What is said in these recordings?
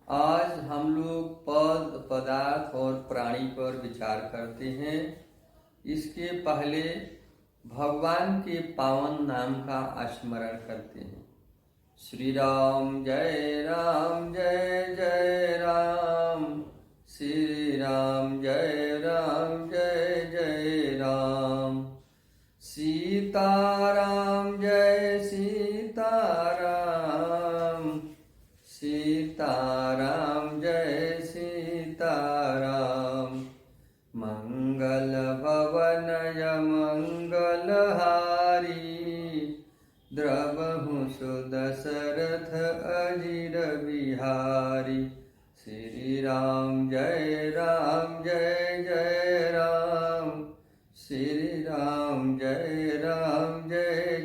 आज हम लोग पद, पदार्थ और प्राणी पर विचार करते हैं। इसके पहले भगवान के पावन नाम का स्मरण करते हैं। श्री राम जय जय राम, श्री राम जय जय राम, सीताराम जय सीताराम, सीताराम जय सीताराम, मंगल भवनय मंगलहारी, द्रवहु सुदशरथ अजिर बिहारी। श्री राम जय जय राम, श्री राम जय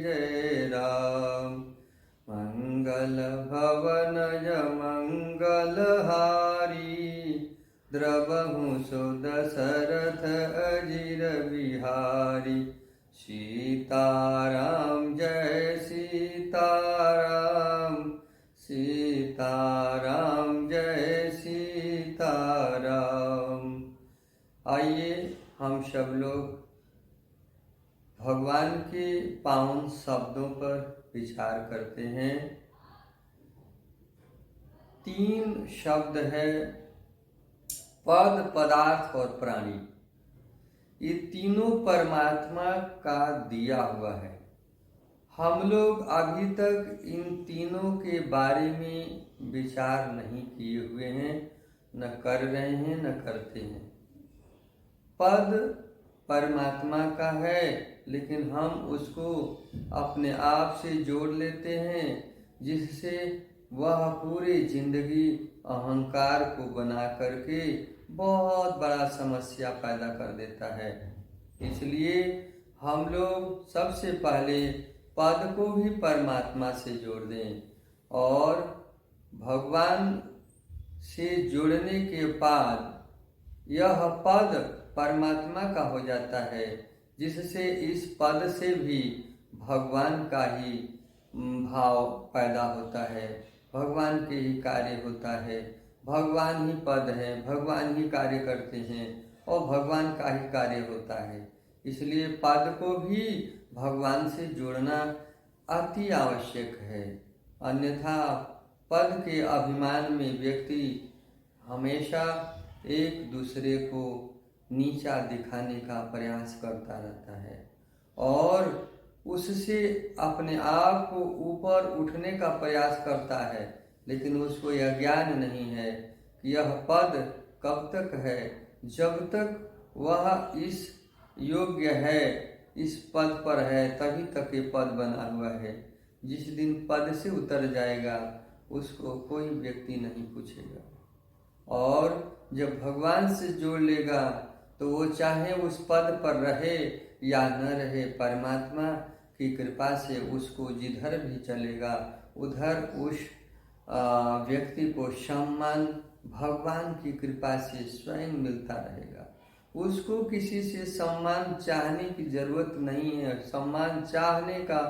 जय राम, मंगल भवनय मंगलहारी, द्रवहु सुदशरथ अजिर बिहारी। सीताराम जय सीताराम, सीताराम जय सीताराम। आइए हम सब लोग भगवान के पावन शब्दों पर विचार करते हैं। 3 शब्द है, पद, पदार्थ और प्राणी। ये तीनों परमात्मा का दिया हुआ है। हम लोग अभी तक इन तीनों के बारे में विचार नहीं किए हुए हैं, न कर रहे हैं, न करते हैं। पद परमात्मा का है, लेकिन हम उसको अपने आप से जोड़ लेते हैं, जिससे वह पूरी जिंदगी अहंकार को बना करके बहुत बड़ा समस्या पैदा कर देता है। इसलिए हम लोग सबसे पहले पद को भी परमात्मा से जोड़ दें, और भगवान से जुड़ने के बाद यह पद परमात्मा का हो जाता है, जिससे इस पद से भी भगवान का ही भाव पैदा होता है, भगवान के ही कार्य होता है, भगवान ही पद है, भगवान ही कार्य करते हैं और भगवान का ही कार्य होता है। इसलिए पद को भी भगवान से जोड़ना अति आवश्यक है। अन्यथा पद के अभिमान में व्यक्ति हमेशा एक दूसरे को नीचा दिखाने का प्रयास करता रहता है और उससे अपने आप को ऊपर उठने का प्रयास करता है, लेकिन उसको यह ज्ञान नहीं है कि यह पद कब तक है। जब तक वह इस योग्य है, इस पद पर है, तभी तक ये पद बना हुआ है। जिस दिन पद से उतर जाएगा उसको कोई व्यक्ति नहीं पूछेगा, और जब भगवान से जोड़ लेगा तो वो चाहे उस पद पर रहे या न रहे, परमात्मा की कृपा से उसको जिधर भी चलेगा उधर उस व्यक्ति को सम्मान भगवान की कृपा से स्वयं मिलता रहेगा। उसको किसी से सम्मान चाहने की जरूरत नहीं है, सम्मान चाहने का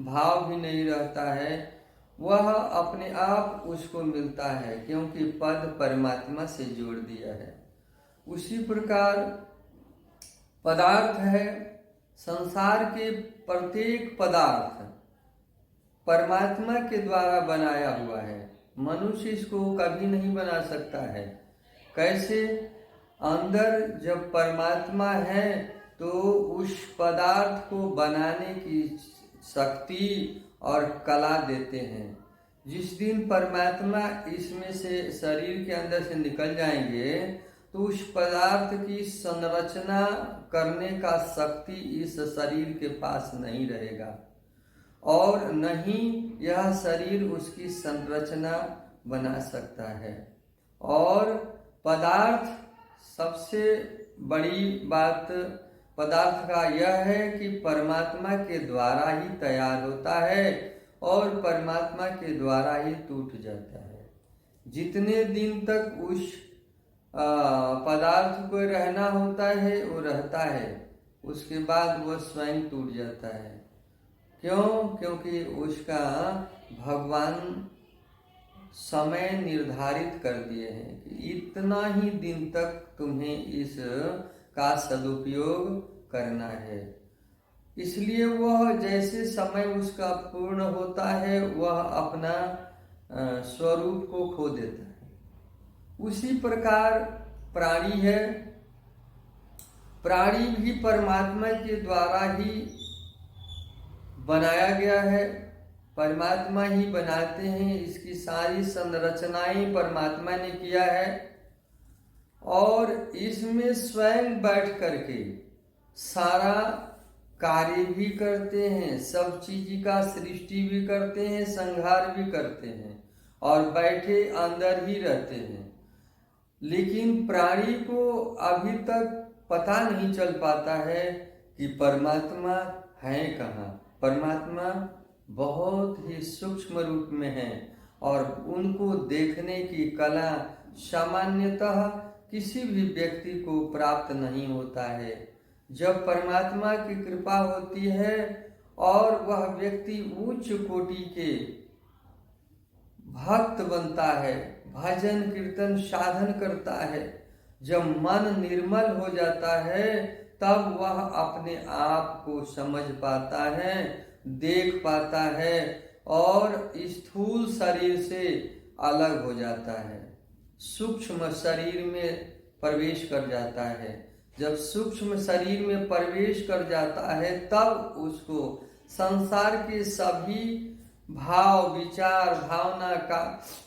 भाव भी नहीं रहता है, वह अपने आप उसको मिलता है, क्योंकि पद परमात्मा से जोड़ दिया है। उसी प्रकार पदार्थ है, संसार के प्रत्येक पदार्थ परमात्मा के द्वारा बनाया हुआ है। मनुष्य इसको कभी नहीं बना सकता है। कैसे? अंदर जब परमात्मा है तो उस पदार्थ को बनाने की शक्ति और कला देते हैं। जिस दिन परमात्मा इसमें से शरीर के अंदर से निकल जाएंगे तो उस पदार्थ की संरचना करने का शक्ति इस शरीर के पास नहीं रहेगा, और न ही यह शरीर उसकी संरचना बना सकता है। और पदार्थ, सबसे बड़ी बात पदार्थ का यह है कि परमात्मा के द्वारा ही तैयार होता है और परमात्मा के द्वारा ही टूट जाता है। जितने दिन तक उस पदार्थ को रहना होता है वो रहता है, उसके बाद वो स्वयं टूट जाता है। क्यों? क्योंकि उसका भगवान समय निर्धारित कर दिए हैं कि इतना ही दिन तक तुम्हें इस का सदुपयोग करना है। इसलिए वह जैसे समय उसका पूर्ण होता है वह अपना स्वरूप को खो देता है। उसी प्रकार प्राणी है, प्राणी भी परमात्मा के द्वारा ही बनाया गया है, परमात्मा ही बनाते हैं, इसकी सारी संरचनाएं परमात्मा ने किया है और इसमें स्वयं बैठ करके सारा कार्य भी करते हैं, सब चीज का सृष्टि भी करते हैं, संहार भी करते हैं और बैठे अंदर ही रहते हैं। लेकिन प्राणी को अभी तक पता नहीं चल पाता है कि परमात्मा है कहाँ। परमात्मा बहुत ही सूक्ष्म रूप में है और उनको देखने की कला सामान्यतः किसी भी व्यक्ति को प्राप्त नहीं होता है। जब परमात्मा की कृपा होती है और वह व्यक्ति उच्च कोटि के भक्त बनता है, भजन कीर्तन साधन करता है, जब मन निर्मल हो जाता है तब वह अपने आप को समझ पाता है, देख पाता है और स्थूल शरीर से अलग हो जाता है, सूक्ष्म शरीर में प्रवेश कर जाता है। जब सूक्ष्म शरीर में प्रवेश कर जाता है तब उसको संसार के सभी भाव विचार भावना का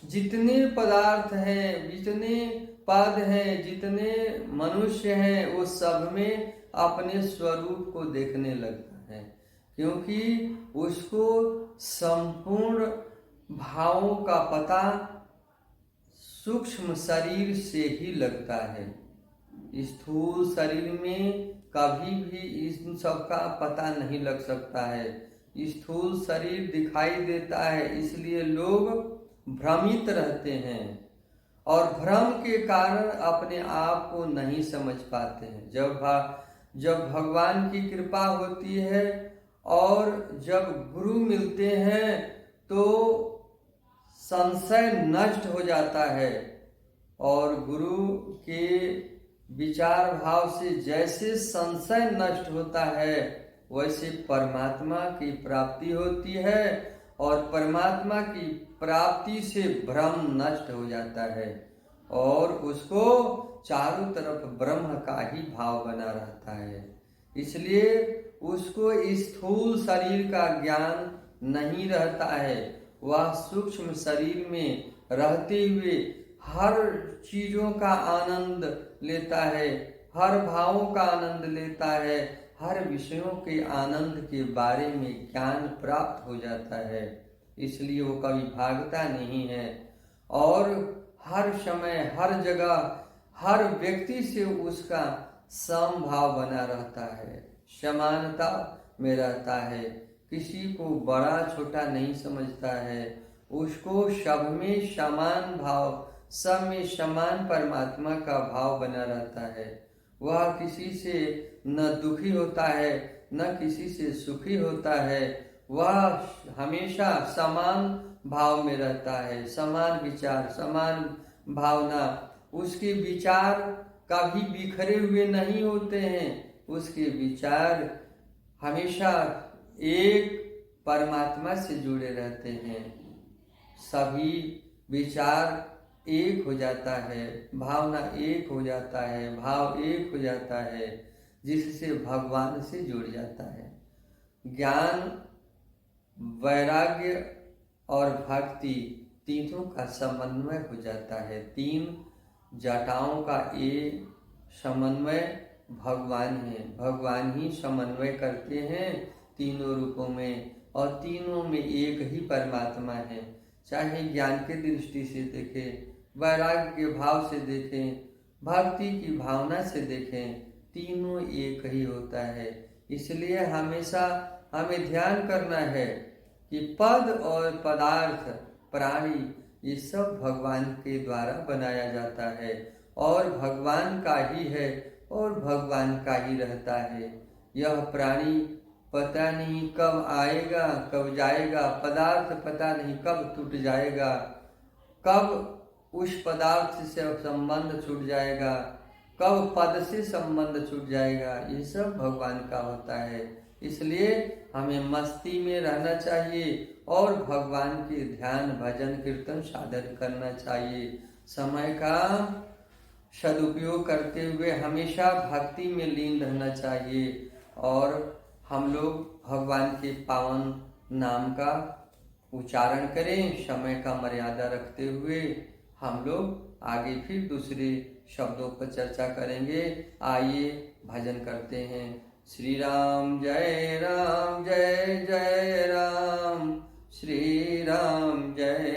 जितने पदार्थ हैं, जितने पद हैं, जितने मनुष्य हैं, वो सब में अपने स्वरूप को देखने लगता है, क्योंकि उसको संपूर्ण भावों का पता सूक्ष्म शरीर से ही लगता है। स्थूल शरीर में कभी भी इन सब का पता नहीं लग सकता है। स्थूल शरीर दिखाई देता है इसलिए लोग भ्रमित रहते हैं और भ्रम के कारण अपने आप को नहीं समझ पाते हैं। जब भगवान की कृपा होती है और जब गुरु मिलते हैं तो संशय नष्ट हो जाता है और गुरु के विचार भाव से जैसे संशय नष्ट होता है वैसे परमात्मा की प्राप्ति होती है और परमात्मा की प्राप्ति से भ्रम नष्ट हो जाता है और उसको चारों तरफ ब्रह्म का ही भाव बना रहता है। इसलिए उसको स्थूल शरीर का ज्ञान नहीं रहता है, वह सूक्ष्म शरीर में रहते हुए हर चीजों का आनंद लेता है, हर भावों का आनंद लेता है, हर विषयों के आनंद के बारे में ज्ञान प्राप्त हो जाता है। इसलिए वो कभी भागता नहीं है और हर समय हर जगह हर व्यक्ति से उसका समभाव बना रहता है, समानता में रहता है, किसी को बड़ा छोटा नहीं समझता है, उसको सब में समान भाव, सब में समान परमात्मा का भाव बना रहता है। वह किसी से न दुखी होता है न किसी से सुखी होता है, वह हमेशा समान भाव में रहता है, समान विचार समान भावना। उसके विचार कभी बिखरे हुए नहीं होते हैं, उसके विचार हमेशा एक परमात्मा से जुड़े रहते हैं। सभी विचार एक हो जाता है, भावना एक हो जाता है, भाव एक हो जाता है, जिससे भगवान से जुड़ जाता है। ज्ञान, वैराग्य और भक्ति तीनों का समन्वय हो जाता है। तीन जटाओं का एक समन्वय भगवान है, भगवान ही समन्वय करते हैं तीनों रूपों में और तीनों में एक ही परमात्मा है। चाहे ज्ञान के दृष्टि से देखें, वैराग्य के भाव से देखें, भक्ति की भावना से देखें, तीनों एक ही होता है। इसलिए हमेशा हमें ध्यान करना है कि पद और पदार्थ, प्राणी, ये सब भगवान के द्वारा बनाया जाता है और भगवान का ही है और भगवान का ही रहता है। यह प्राणी पता नहीं कब आएगा कब जाएगा, पदार्थ पता नहीं कब टूट जाएगा, कब उस पदार्थ से संबंध छूट जाएगा, कब पद से संबंध छूट जाएगा, ये सब भगवान का होता है। इसलिए हमें मस्ती में रहना चाहिए और भगवान के ध्यान भजन कीर्तन साधन करना चाहिए। समय का सदुपयोग करते हुए हमेशा भक्ति में लीन रहना चाहिए और हम लोग भगवान के पावन नाम का उच्चारण करें। समय का मर्यादा रखते हुए हम लोग आगे फिर दूसरे शब्दों पर चर्चा करेंगे। आइए भजन करते हैं। श्री राम जय जय राम, श्री राम जय